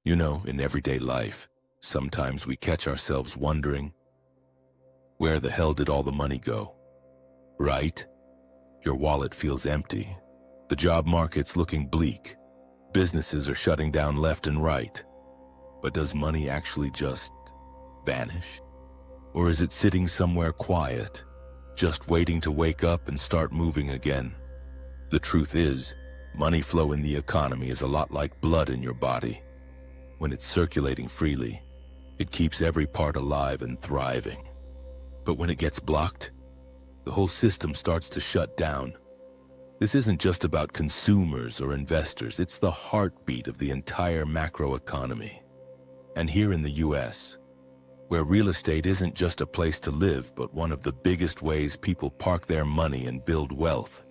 You know, in everyday life, sometimes we catch ourselves wondering, where the hell did all the money go? Right? Your wallet feels empty. The job market's looking bleak. Businesses are shutting down left and right. But does money actually just vanish? Or is it sitting somewhere quiet, just waiting to wake up and start moving again? The truth is, money flow in the economy is a lot like blood in your body. When it's circulating freely, it keeps every part alive and thriving. But when it gets blocked, the whole system starts to shut down. This isn't just about consumers or investors, it's the heartbeat of the entire macroeconomy. And here in the US, where real estate isn't just a place to live, but one of the biggest ways people park their money and build wealth,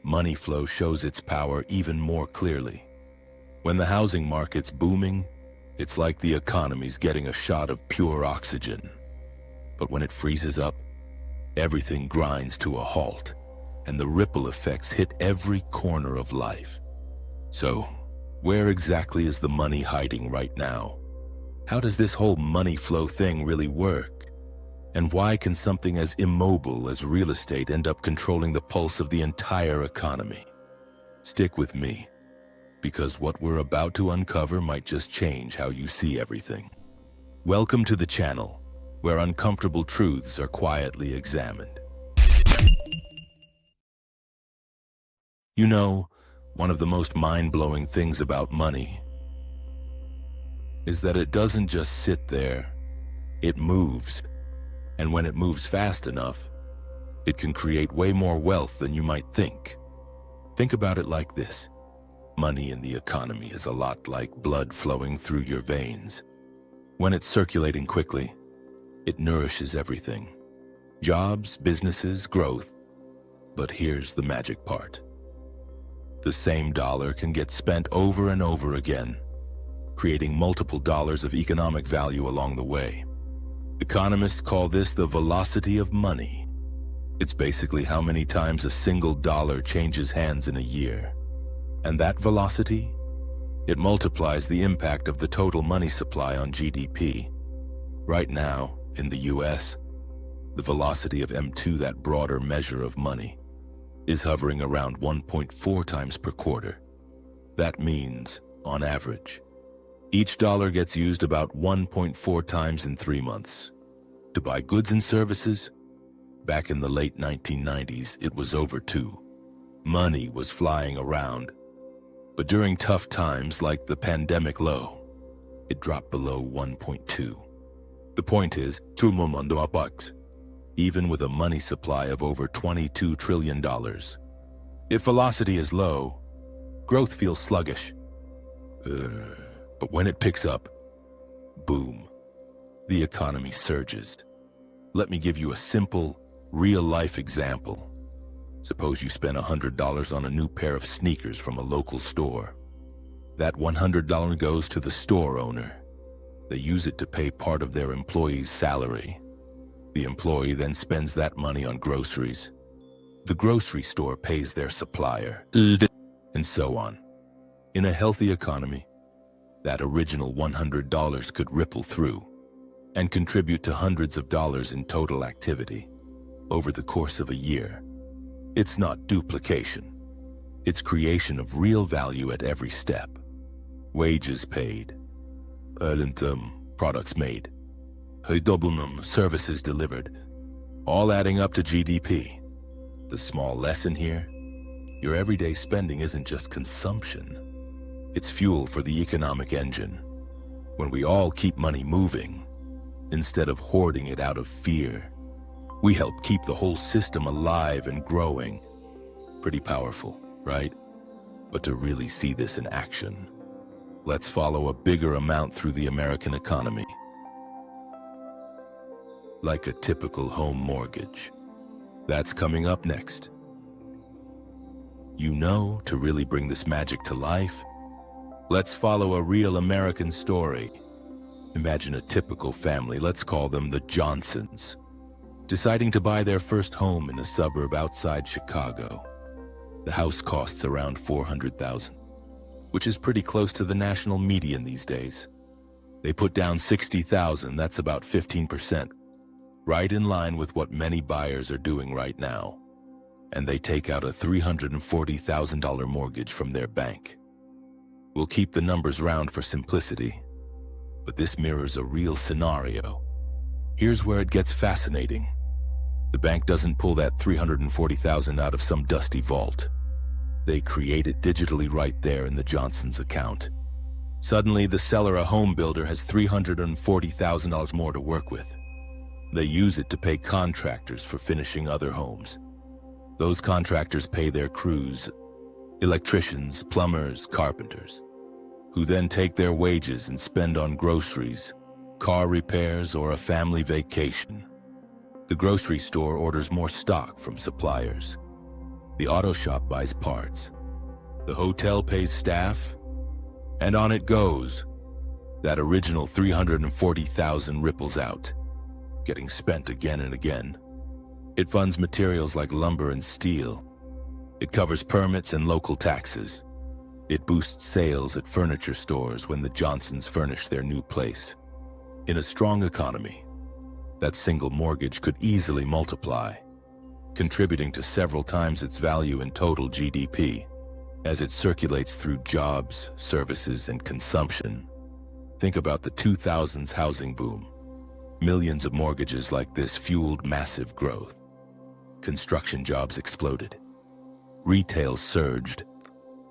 money flow shows its power even more clearly. When the housing market's booming, it's like the economy's getting a shot of pure oxygen. But when it freezes up, everything grinds to a halt, and the ripple effects hit every corner of life. So, where exactly is the money hiding right now? How does this whole money flow thing really work? And why can something as immobile as real estate end up controlling the pulse of the entire economy? Stick with me, because what we're about to uncover might just change how you see everything. Welcome to the channel, where uncomfortable truths are quietly examined. You know, one of the most mind-blowing things about money is that it doesn't just sit there, it moves. And when it moves fast enough, it can create way more wealth than you might think. Think about it like this. Money in the economy is a lot like blood flowing through your veins. When it's circulating quickly, it nourishes everything. Jobs, businesses, growth. But here's the magic part. The same dollar can get spent over and over again, creating multiple dollars of economic value along the way. Economists call this the velocity of money. It's basically how many times a single dollar changes hands in a year. And that velocity? It multiplies the impact of the total money supply on GDP. Right now, in the US, the velocity of M2, that broader measure of money, is hovering around 1.4 times per quarter. That means, on average, each dollar gets used about 1.4 times in 3 months. To buy goods and services, back in the late 1990s, it was over 2. Money was flying around. But during tough times like the pandemic low, it dropped below 1.2. The point is, $2 even with a money supply of over $22 trillion. If velocity is low, growth feels sluggish. But when it picks up, boom, the economy surges. Let me give you a simple, real-life example. Suppose you spend $100 on a new pair of sneakers from a local store. That $100 goes to the store owner. They use it to pay part of their employee's salary. The employee then spends that money on groceries. The grocery store pays their supplier, and so on. In a healthy economy, that original $100 could ripple through and contribute to hundreds of dollars in total activity over the course of a year. It's not duplication. It's creation of real value at every step. Wages paid, products made, services delivered, all adding up to GDP. The small lesson here, your everyday spending isn't just consumption. It's fuel for the economic engine. When we all keep money moving, instead of hoarding it out of fear, we help keep the whole system alive and growing. Pretty powerful, right? But to really see this in action, let's follow a bigger amount through the American economy. Like a typical home mortgage. That's coming up next. You know, to really bring this magic to life, let's follow a real American story. Imagine a typical family, let's call them the Johnsons, deciding to buy their first home in a suburb outside Chicago. The house costs around $400,000. which is pretty close to the national median these days. They put down $60,000, that's about 15%, right in line with what many buyers are doing right now. And they take out a $340,000 mortgage from their bank. We'll keep the numbers round for simplicity, but this mirrors a real scenario. Here's where it gets fascinating. The bank doesn't pull that $340,000 out of some dusty vault. They create it digitally right there in the Johnson's account. Suddenly, the seller, a home builder, has $340,000 more to work with. They use it to pay contractors for finishing other homes. Those contractors pay their crews, electricians, plumbers, carpenters, who then take their wages and spend on groceries, car repairs, or a family vacation. The grocery store orders more stock from suppliers. The auto shop buys parts. The hotel pays staff, and on it goes. That original $340,000 ripples out, getting spent again and again. It funds materials like lumber and steel. It covers permits and local taxes. It boosts sales at furniture stores when the Johnsons furnish their new place. In a strong economy, that single mortgage could easily multiply, contributing to several times its value in total GDP as it circulates through jobs, services, and consumption. Think about the 2000s housing boom. Millions of mortgages like this fueled massive growth. Construction jobs exploded. Retail surged.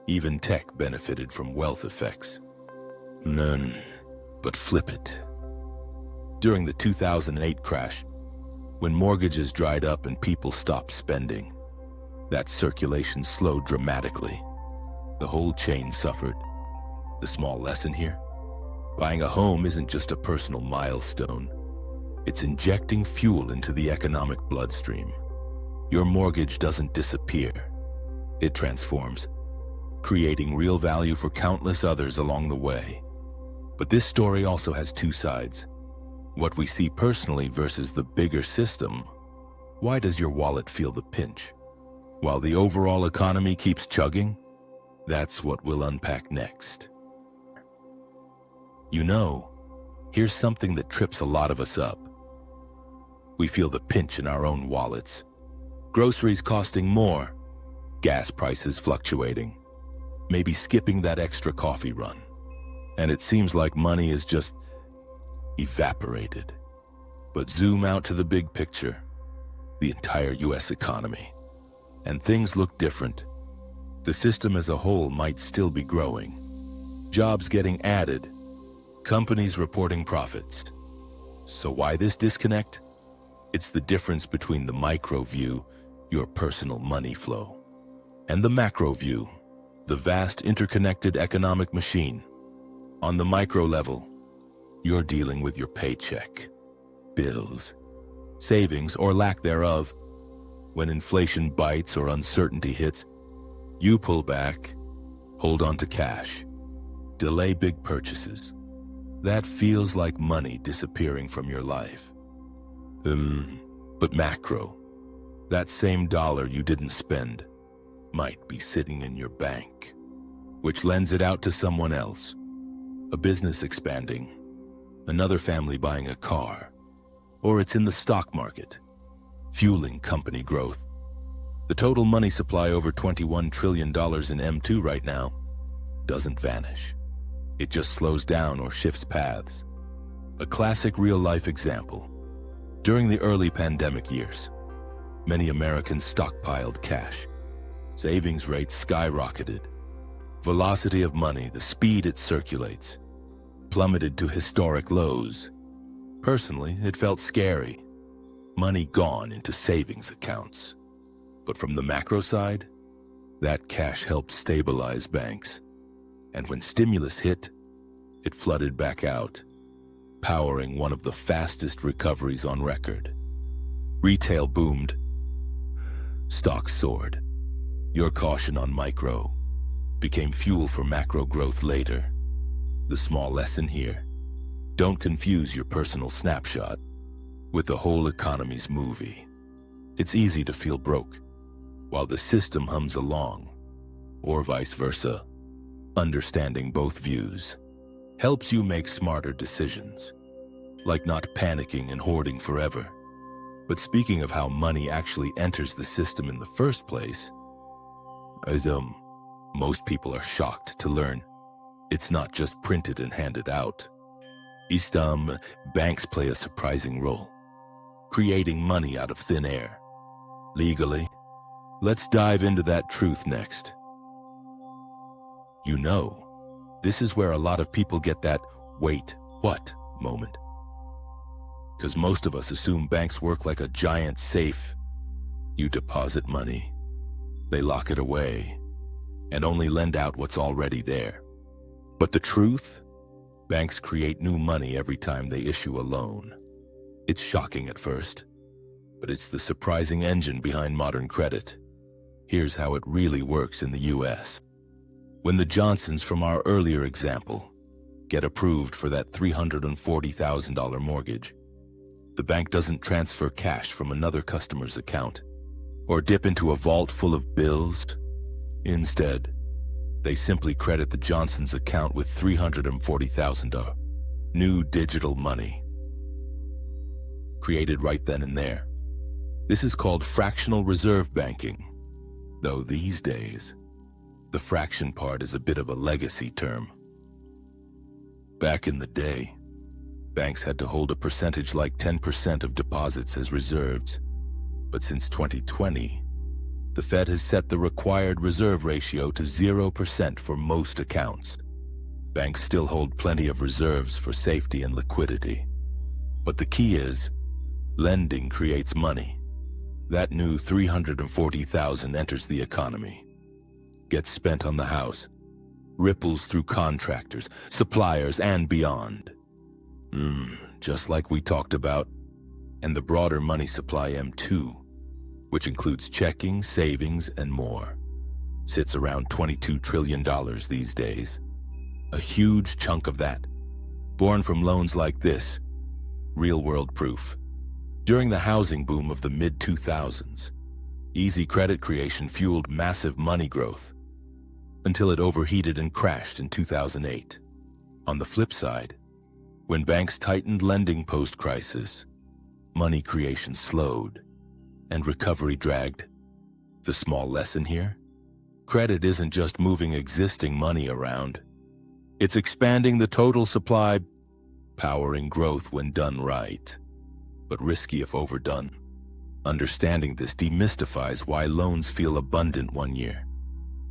Even tech benefited from wealth effects. None, but flip it. During the 2008 crash, when mortgages dried up and people stopped spending, that circulation slowed dramatically. The whole chain suffered. The small lesson here? Buying a home isn't just a personal milestone. It's injecting fuel into the economic bloodstream. Your mortgage doesn't disappear. It transforms, creating real value for countless others along the way. But this story also has two sides. What we see personally versus the bigger system. Why does your wallet feel the pinch, while the overall economy keeps chugging? That's what we'll unpack next. You know, here's something that trips a lot of us up. We feel the pinch in our own wallets. Groceries costing more, gas prices fluctuating, maybe skipping that extra coffee run. And it seems like money is just evaporated. But zoom out to the big picture, the entire US economy, and things look different. The system as a whole might still be growing, jobs getting added, companies reporting profits. So why this disconnect? It's the difference between the micro view, your personal money flow, and the macro view, the vast interconnected economic machine. On the micro level, you're dealing with your paycheck, bills, savings or lack thereof. When inflation bites or uncertainty hits, you pull back, hold on to cash, delay big purchases. That feels like money disappearing from your life. But macro, that same dollar you didn't spend might be sitting in your bank, which lends it out to someone else. A business expanding, another family buying a car, or it's in the stock market, fueling company growth. The total money supply over $21 trillion in M2 right now doesn't vanish. It just slows down or shifts paths. A classic real-life example. During the early pandemic years, many Americans stockpiled cash. Savings rates skyrocketed. Velocity of money, the speed it circulates, plummeted to historic lows. Personally, it felt scary. Money gone into savings accounts. But from the macro side, that cash helped stabilize banks. And when stimulus hit, it flooded back out, powering one of the fastest recoveries on record. Retail boomed. Stocks soared. Your caution on micro became fuel for macro growth later. The small lesson here: don't confuse your personal snapshot with the whole economy's movie. It's easy to feel broke while the system hums along, or vice versa. Understanding both views helps you make smarter decisions, like not panicking and hoarding forever. But speaking of how money actually enters the system in the first place, as most people are shocked to learn it's not just printed and handed out. Banks play a surprising role, creating money out of thin air, legally. Let's dive into that truth next. This is where a lot of people get that "wait, what" moment. Because most of us assume banks work like a giant safe. You deposit money, they lock it away, and only lend out what's already there. But the truth? Banks create new money every time they issue a loan. It's shocking at first, but it's the surprising engine behind modern credit. Here's how it really works in the US. When the Johnsons from our earlier example get approved for that $340,000 mortgage, the bank doesn't transfer cash from another customer's account or dip into a vault full of bills. Instead, they simply credit the Johnsons' account with $340,000 new digital money, created right then and there. This is called fractional reserve banking, though these days, the fraction part is a bit of a legacy term. Back in the day, banks had to hold a percentage like 10% of deposits as reserves, but since 2020, the Fed has set the required reserve ratio to 0% for most accounts. Banks still hold plenty of reserves for safety and liquidity. But the key is, lending creates money. That new $340,000 enters the economy, gets spent on the house, ripples through contractors, suppliers, and beyond. Just like we talked about, and the broader money supply M2, which includes checking, savings, and more, sits around $22 trillion these days. A huge chunk of that, born from loans like this, real-world proof. During the housing boom of the mid-2000s, easy credit creation fueled massive money growth, until it overheated and crashed in 2008. On the flip side, when banks tightened lending post-crisis, money creation slowed, and recovery dragged. The small lesson here? Credit isn't just moving existing money around. It's expanding the total supply, powering growth when done right, but risky if overdone. Understanding this demystifies why loans feel abundant one year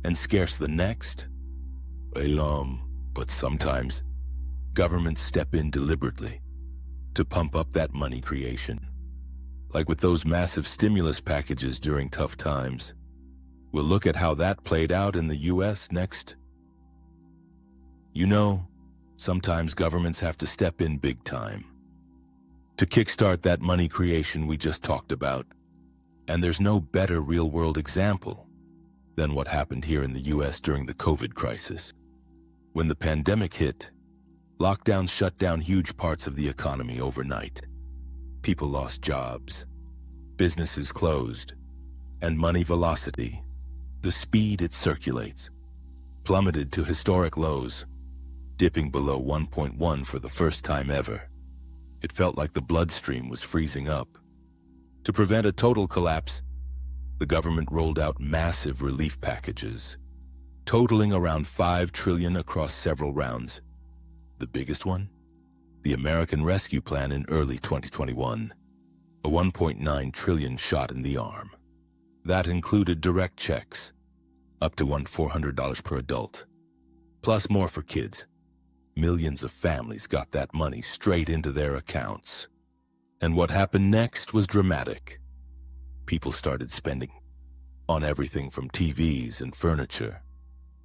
and scarce the next. But sometimes, governments step in deliberately to pump up that money creation. Like with those massive stimulus packages during tough times. We'll look at how that played out in the US next. Sometimes governments have to step in big time to kickstart that money creation we just talked about. And there's no better real-world example than what happened here in the US during the COVID crisis. When the pandemic hit, lockdowns shut down huge parts of the economy overnight. People lost jobs, businesses closed, and money velocity, the speed it circulates, plummeted to historic lows, dipping below 1.1 for the first time ever. It felt like the bloodstream was freezing up. To prevent a total collapse, the government rolled out massive relief packages, totaling around $5 trillion across several rounds. The biggest one? The American Rescue Plan in early 2021, a $1.9 trillion shot in the arm. That included direct checks, up to $400 per adult, plus more for kids. Millions of families got that money straight into their accounts. And what happened next was dramatic. People started spending on everything from TVs and furniture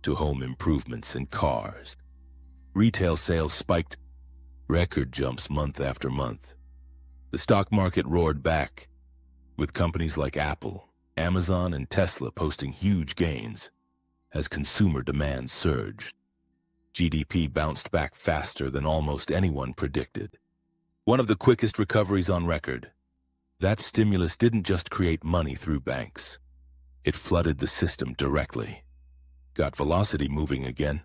to home improvements and cars. Retail sales spiked, record jumps month after month. The stock market roared back, with companies like Apple, Amazon, and Tesla posting huge gains as consumer demand surged. GDP bounced back faster than almost anyone predicted. One of the quickest recoveries on record. That stimulus didn't just create money through banks. It flooded the system directly, got velocity moving again,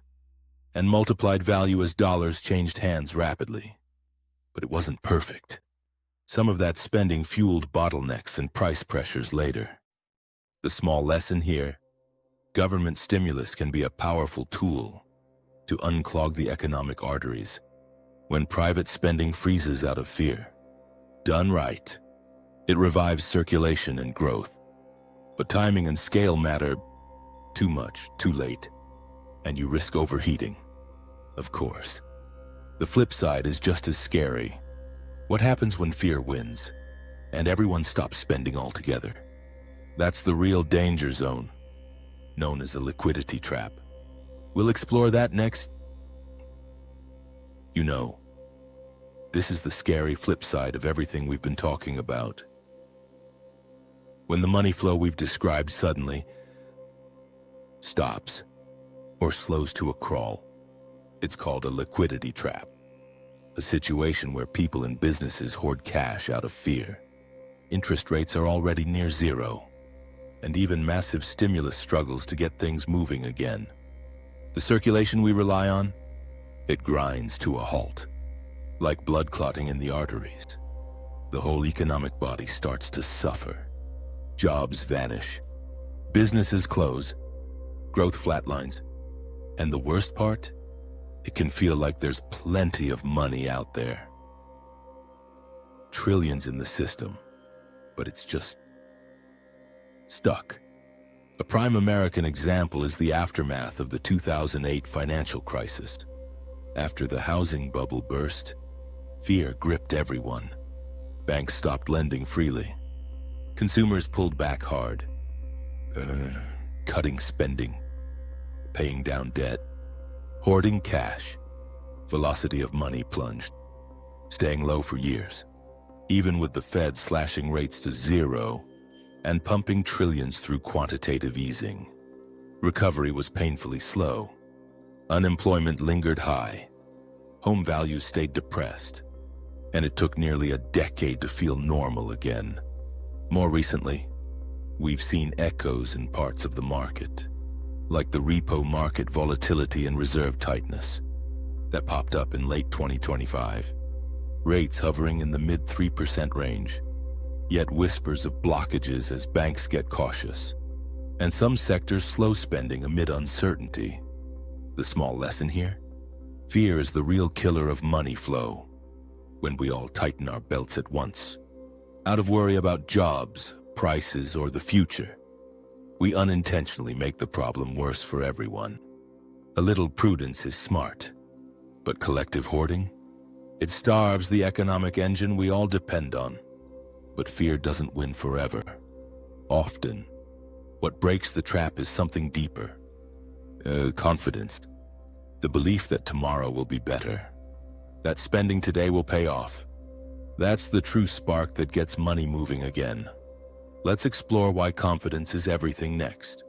and multiplied value as dollars changed hands rapidly. But it wasn't perfect. Some of that spending fueled bottlenecks and price pressures later. The small lesson here: government stimulus can be a powerful tool to unclog the economic arteries when private spending freezes out of fear. Done right, it revives circulation and growth. But timing and scale matter. Too much, too late, and you risk overheating. Of course. The flip side is just as scary. What happens when fear wins and everyone stops spending altogether? That's the real danger zone, known as a liquidity trap. We'll explore that next. You know, this is the scary flip side of everything we've been talking about. When the money flow we've described suddenly stops or slows to a crawl, it's called a liquidity trap. A situation where people and businesses hoard cash out of fear. Interest rates are already near zero, and even massive stimulus struggles to get things moving again. The circulation we rely on, it grinds to a halt. Like blood clotting in the arteries, the whole economic body starts to suffer. Jobs vanish, businesses close, growth flatlines, and the worst part? It can feel like there's plenty of money out there. Trillions in the system, but it's just stuck. A prime American example is the aftermath of the 2008 financial crisis. After the housing bubble burst, fear gripped everyone. Banks stopped lending freely. Consumers pulled back hard, cutting spending, paying down debt, hoarding cash. Velocity of money plunged, staying low for years, even with the Fed slashing rates to zero and pumping trillions through quantitative easing. Recovery was painfully slow. Unemployment lingered high. Home values stayed depressed, and it took nearly a decade to feel normal again. More recently, we've seen echoes in parts of the market, like the repo market volatility and reserve tightness that popped up in late 2025. Rates hovering in the mid 3% range, yet whispers of blockages as banks get cautious, and some sectors slow spending amid uncertainty. The small lesson here? Fear is the real killer of money flow. When we all tighten our belts at once, out of worry about jobs, prices, or the future, we unintentionally make the problem worse for everyone. A little prudence is smart, but collective hoarding? It starves the economic engine we all depend on. But fear doesn't win forever. Often, what breaks the trap is something deeper. Confidence. The belief that tomorrow will be better. That spending today will pay off. That's the true spark that gets money moving again. Let's explore why confidence is everything next.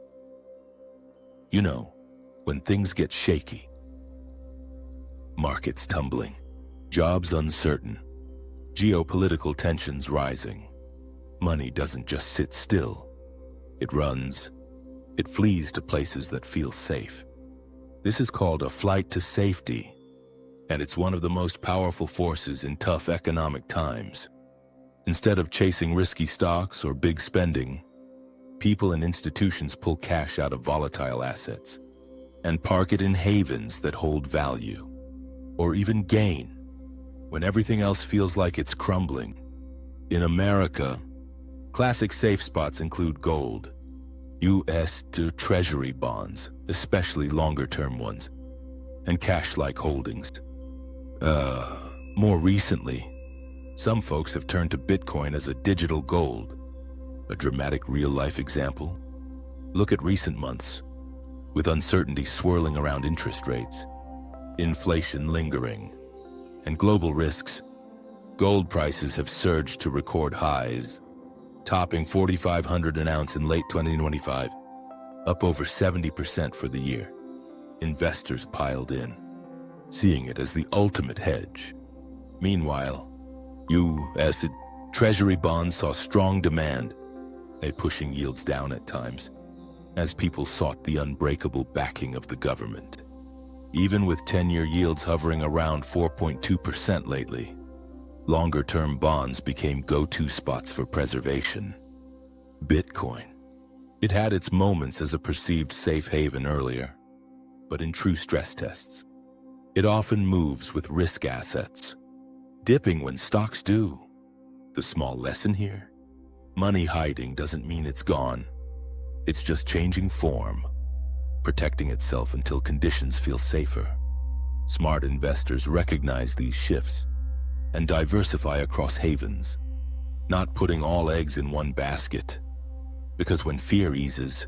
You know, when things get shaky, markets tumbling, jobs uncertain, geopolitical tensions rising, money doesn't just sit still. It runs. It flees to places that feel safe. This is called a flight to safety, and it's one of the most powerful forces in tough economic times. Instead of chasing risky stocks or big spending, people and institutions pull cash out of volatile assets and park it in havens that hold value, or even gain, when everything else feels like it's crumbling. In America, classic safe spots include gold, U.S. Treasury bonds, especially longer-term ones, and cash-like holdings. More recently, some folks have turned to Bitcoin as a digital gold, a dramatic real-life example. Look at recent months, with uncertainty swirling around interest rates, inflation lingering, and global risks. Gold prices have surged to record highs, topping $4,500 an ounce in late 2025, up over 70% for the year. Investors piled in, seeing it as the ultimate hedge. Meanwhile, U.S. Treasury bonds saw strong demand, pushing yields down at times, as people sought the unbreakable backing of the government. Even with 10-year yields hovering around 4.2% lately, longer-term bonds became go-to spots for preservation. Bitcoin. It had its moments as a perceived safe haven earlier, but in true stress tests, it often moves with risk assets, dipping when stocks do. The small lesson here? Money hiding doesn't mean it's gone. It's just changing form, protecting itself until conditions feel safer. Smart investors recognize these shifts and diversify across havens, not putting all eggs in one basket. Because when fear eases,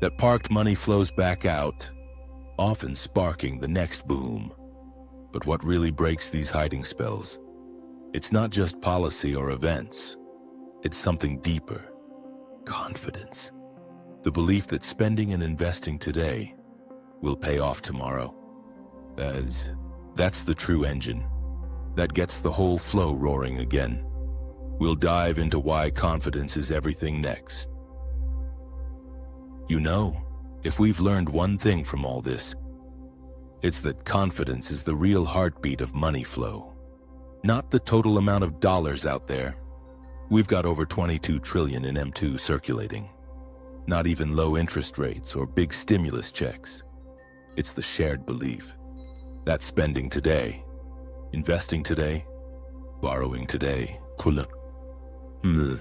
that parked money flows back out, often sparking the next boom. But what really breaks these hiding spells? It's not just policy or events. It's something deeper. Confidence. The belief that spending and investing today will pay off tomorrow. That's the true engine that gets the whole flow roaring again. We'll dive into why confidence is everything next. You know, if we've learned one thing from all this, it's that confidence is the real heartbeat of money flow, not the total amount of dollars out there. We've got over 22 trillion in M2 circulating. Not even low interest rates or big stimulus checks. It's the shared belief that spending today, investing today, borrowing today, will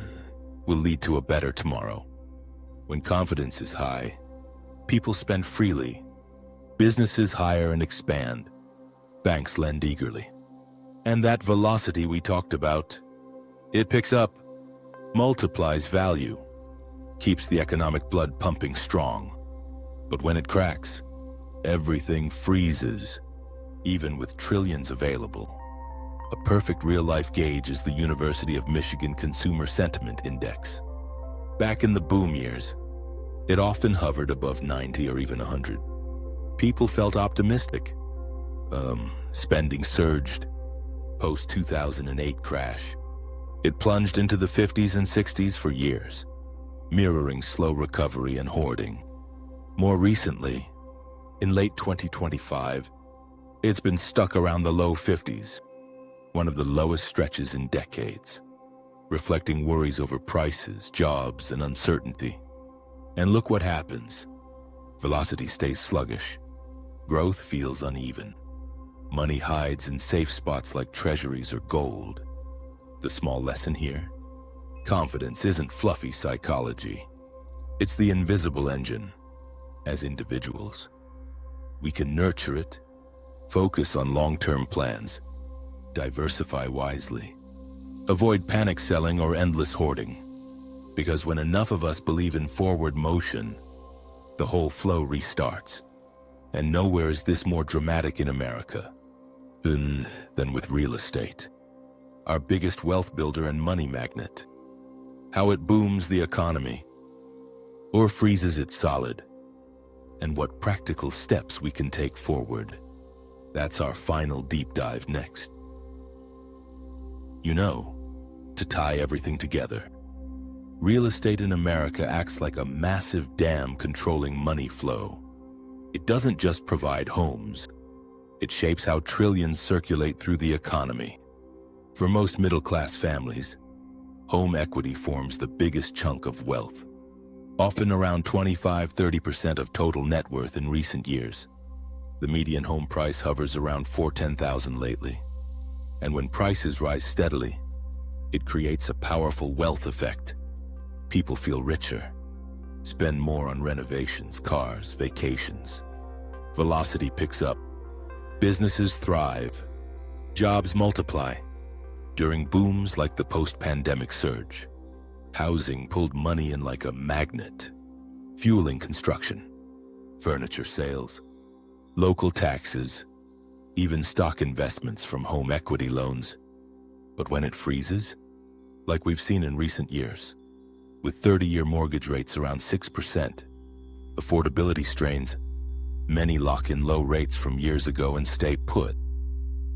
lead to a better tomorrow. When confidence is high, people spend freely, businesses hire and expand, banks lend eagerly. And that velocity we talked about, it picks up, multiplies value, keeps the economic blood pumping strong. But when it cracks, everything freezes, even with trillions available. A perfect real-life gauge is the University of Michigan Consumer Sentiment Index. Back in the boom years, it often hovered above 90 or even 100. People felt optimistic. Spending surged. Post-2008 crash, it plunged into the 50s and 60s for years, mirroring slow recovery and hoarding. More recently, in late 2025, it's been stuck around the low 50s, one of the lowest stretches in decades, reflecting worries over prices, jobs, and uncertainty. And look what happens. Velocity stays sluggish. Growth feels uneven. Money hides in safe spots like treasuries or gold. The small lesson here? Confidence isn't fluffy psychology. It's the invisible engine. As individuals, we can nurture it, focus on long-term plans, diversify wisely, avoid panic selling or endless hoarding. Because when enough of us believe in forward motion, the whole flow restarts. And nowhere is this more dramatic in America than with real estate, our biggest wealth builder and money magnet. How it booms the economy or freezes it solid, and what practical steps we can take forward. That's our final deep dive next. You know, to tie everything together, real estate in America acts like a massive dam controlling money flow. It doesn't just provide homes. It shapes how trillions circulate through the economy. For most middle-class families, home equity forms the biggest chunk of wealth, often around 25–30% of total net worth in recent years. The median home price hovers around $410,000 lately. And when prices rise steadily, it creates a powerful wealth effect. People feel richer, spend more on renovations, cars, vacations. Velocity picks up. Businesses thrive. Jobs multiply. During booms like the post-pandemic surge, housing pulled money in like a magnet, fueling construction, furniture sales, local taxes, even stock investments from home equity loans. But when it freezes, like we've seen in recent years, with 30-year mortgage rates around 6%, affordability strains, many lock in low rates from years ago and stay put.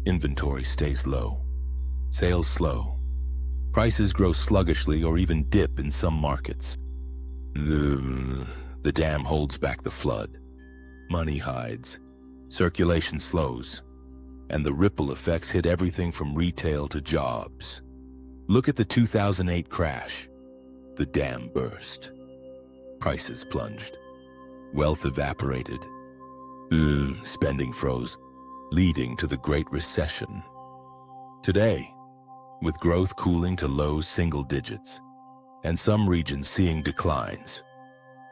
Inventory stays low, sales slow, prices grow sluggishly or even dip in some markets. The dam holds back the flood. Money hides, Circulation slows, and the ripple effects hit everything from retail to jobs. Look at the 2008 crash. The dam burst. Prices plunged. Wealth evaporated. Spending froze, leading to the Great Recession. Today, with growth cooling to low single digits, and some regions seeing declines,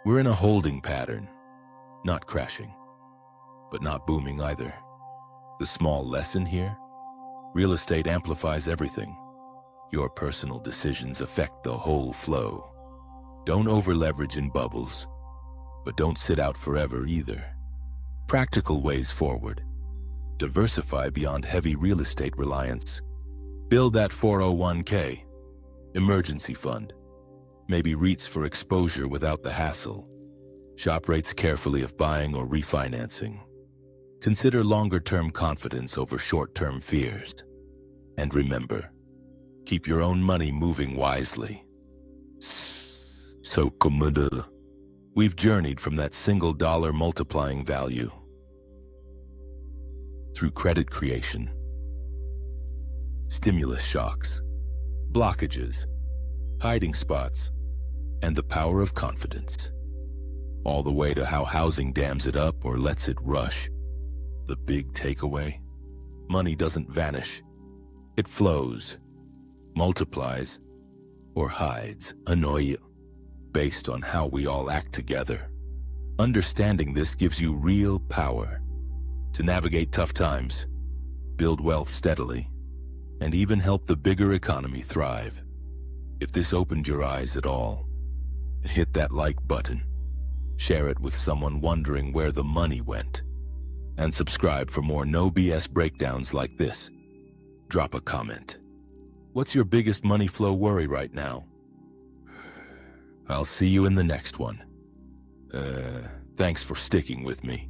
we're in a holding pattern, not crashing, but not booming either. The small lesson here? Real estate amplifies everything. Your personal decisions affect the whole flow. Don't over-leverage in bubbles, but don't sit out forever either. Practical ways forward. Diversify beyond heavy real estate reliance. Build that 401k, emergency fund. Maybe REITs for exposure without the hassle. Shop rates carefully if buying or refinancing. Consider longer-term confidence over short-term fears. And remember, keep your own money moving wisely. So, we've journeyed from that single dollar multiplying value through credit creation, stimulus shocks, blockages, hiding spots, and the power of confidence, all the way to how housing dams it up or lets it rush. The big takeaway? Money doesn't vanish. It flows, multiplies, or hides, based on how we all act together. Understanding this gives you real power to navigate tough times, build wealth steadily, and even help the bigger economy thrive. If this opened your eyes at all, hit that like button, share it with someone wondering where the money went, and subscribe for more no BS breakdowns like this. Drop a comment. What's your biggest money flow worry right now? I'll see you in the next one. Thanks for sticking with me.